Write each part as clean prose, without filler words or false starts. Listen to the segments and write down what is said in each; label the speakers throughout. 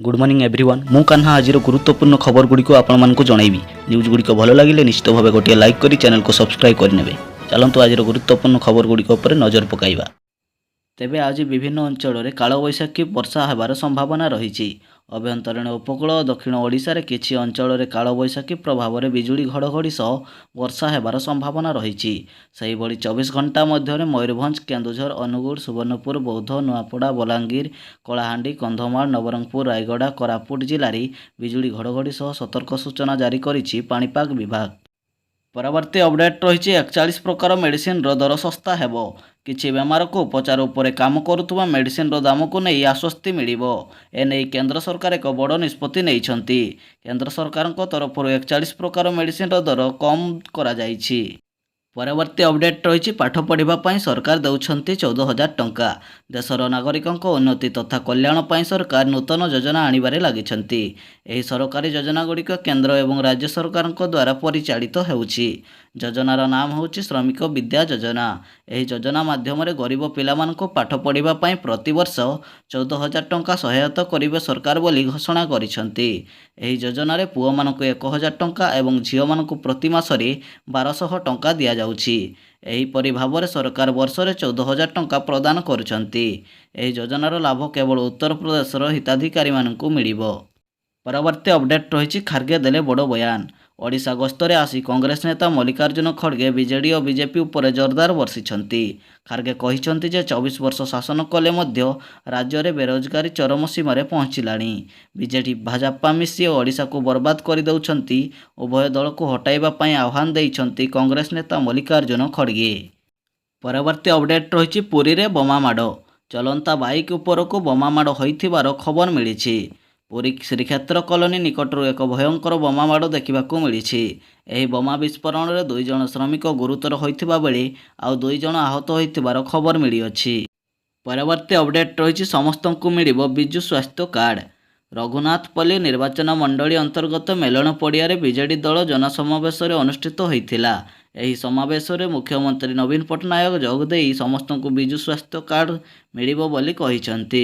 Speaker 1: Good morning everyone मु कान्हा आज गुरुत्वपूर्ण खबर गुड़िक आपको जनइबी। न्यूज गुड़िक भल लगे निश्चित भाव गोटे लाइक करी चैनल को सब्सक्राइब करने। चलतु आज गुरुत्वपूर्ण खबर गुड़िक नजर पकाइबा। तेबे आज विभिन्न अंचल में कालबैशाखी वर्षा होबार संभावना रही। अभ्यंतरीण उपकूल और दक्षिण ओडिशा रे किछि अंचल में कालबैशाखी प्रभाव में बिजुली घड़घड़ी सह वर्षा होबार संभावना रही। सेही भली 24 घंटा मध्य मयूरभंज, केन्दुझर, अनुगुल, सुवर्णपुर, बौद्ध, नुआपड़ा, बलांगीर, कलाहांडी, कंधमाल, नवरंगपुर, रायगड़ा, कोरापुट जिले में बिजुली घड़घड़ी सह सतर्क सूचना जारी करिछि पाणीपाग विभाग। परवर्ती अपडेट रही 41 प्रकार मेडिसिन दर सस्ता हेबो। किछि बेमार को उपचार उपरे काम करुवा मेडिसिन दाम को नहीं आश्वस्ति मिलिबो। एने केंद्र सरकार एक बड़ निष्पत्ति नैछंती। केंद्र सरकार तरफ 41 प्रकार मेडिसिन दर कम करा जाइछि। परवर्ती अपडेट रही पाठ पढ़ाई सरकार देउछंती 14,000 टंका। देशर नागरिकों उन्नति तथा कल्याण पाई सरकार नूतन योजना आनिबारे लागिछंती। एही सरकारी योजना गुड़िक केंद्र एवं राज्य सरकार द्वारा परिचालित हेउछि। योजनार नाम होछि श्रमिक विद्या योजना। एही योजना माध्यम गरीब पिलामानको पाठ पढ़ाई प्रति वर्ष 14,000 टंका सहायता करिवे सरकार बोली घोषणा करिछंती। एही योजना रे पुओ मानको 1,000 टंका एवं झियो मानको प्रति मासरे 1,200 टंका दिया जाउछि। एहीपरि भाव सरकार वर्ष में 14,000 टंका प्रदान करुछंती। एही योजनार लाभ केवल उत्तर प्रदेशर हिताधिकारी मानकु मिलिबो। परवर्ती अपडेट रही खारगे देले बड़ बयान। ओडिशा गस्तरे आसी कांग्रेस नेता मल्लिकार्जुन खड़गे बीजेडी और बीजेपी उपर जोरदार वर्षिछंती। खारगे कहिछंती जे 24 वर्ष शासन कले मध्य राज्य में बेरोजगारी चरम सीमार पहुंचलाणी। बीजेडी भाजपा मिसी ओडिशा को बर्बाद कर देउछंती। उभय दल को हटाइबा पई आह्वान देइछंती कांग्रेस नेता मल्लिकार्जुन खड़गे। परवर्ती अपडेट रही पुरी रे बोमा माड़। चलंता बाइक उपर को बोमा माड़ होइथिबार खबर मिली। पुरी श्रीक्षेत्र कॉलोनी निकटरू एक भयंकर बोमा माड़ देखा मिली। एही बोमा विस्फोरण में 2 जन श्रमिक गुरुतर होइथिबा बेले आउ 2 जन आहत होइथिबार खबर मिली। परवर्ती अपडेट रही समस्तंकु मिलिबो बिजु स्वास्थ्य कार्ड। रघुनाथपल्ली निर्वाचन मंडली अंतर्गत मेलन पड़िया बीजेडी दल जनसमावेश अनुष्ठित होइथिला। एही समावेश में मुख्यमंत्री नवीन पट्टनायक जोगदेई समस्तंकु बिजु स्वास्थ्य कार्ड मिलिबो बोली कहिसंती।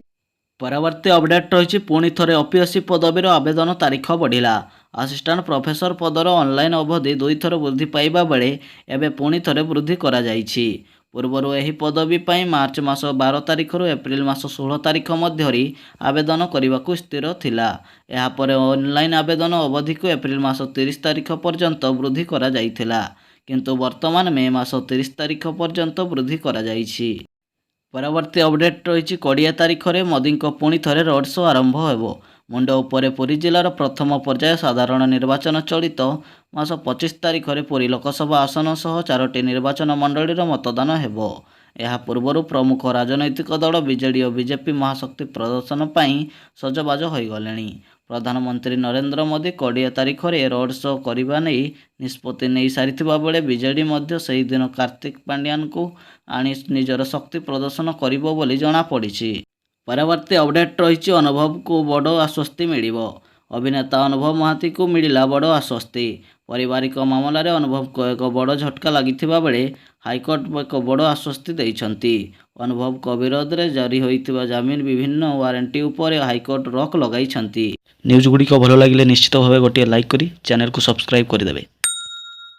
Speaker 1: परवर्ती अपडेट रही पुणी थरे ओपीएससी पदवीर आवेदन तारीख बढ़िला। असिस्टांट प्रोफेसर पदर ऑनलाइन अवधि 2 थर वृद्धि पाइबा बेले एबे पुणी थरे वृद्धि करा जाइछि। पूर्वरु एही पदवी पाई मार्च मास 12 तारिख रु एप्रिल मास 16 तारिख मध्यरी आवेदन करने स्थिर थिला। एहा परे ऑनलाइन आवेदन अवधि को एप्रिल मास 30 तारिख पर्यंत वृद्धि करा जाइथिला, किंतु वर्तमान मे मास 30 तारिख पर्यंत वृद्धि करा जाइछि। परवर्ती अपडेट रही 20 तारिख में मोदी पुणी थे रोड शो आरंभ हो। मुंड उपरे पुरी जिलार प्रथम पर्याय साधारण निर्वाचन चलित मास 25 तारिख में पुरी लोकसभा आसन सह 4टी निर्वाचन मंडलीर मतदान हेबो। यह पूर्व प्रमुख राजनैतिक दल बीजेडी और बीजेपी महाशक्ति प्रदर्शन पर सजबाज हो गले। प्रधानमंत्री नरेंद्र मोदी 20 तारिख में रोड शो करने नहीं निष्पत्ति नहीं सारी बेले बीजेडी से दिन कार्तिक पांड्यान को आनी निजर शक्ति प्रदर्शन करिबो बोली जना पड़ी। परवर्ती अपडेट रही अनुभव को बड़ आश्वस्ति मिलिबो। अभिनेता अनुभव महाती को मिला बड़ आश्वस्ति। पारिवारिक मामला रे अनुभव को एक बड़ झटका लगिथिबा बेले हाईकोर्ट एक बड़ आश्वस्ति दैछंती। अनुभव को विरोध में जारी होइथिबा जमीन विभिन्न वारंटी उपर हाईकोर्ट रोक लगाइछंती। न्यूज गुड़िक भल लगे निश्चित भाव गोटे लाइक करी चैनल को सब्सक्राइब करदेवे।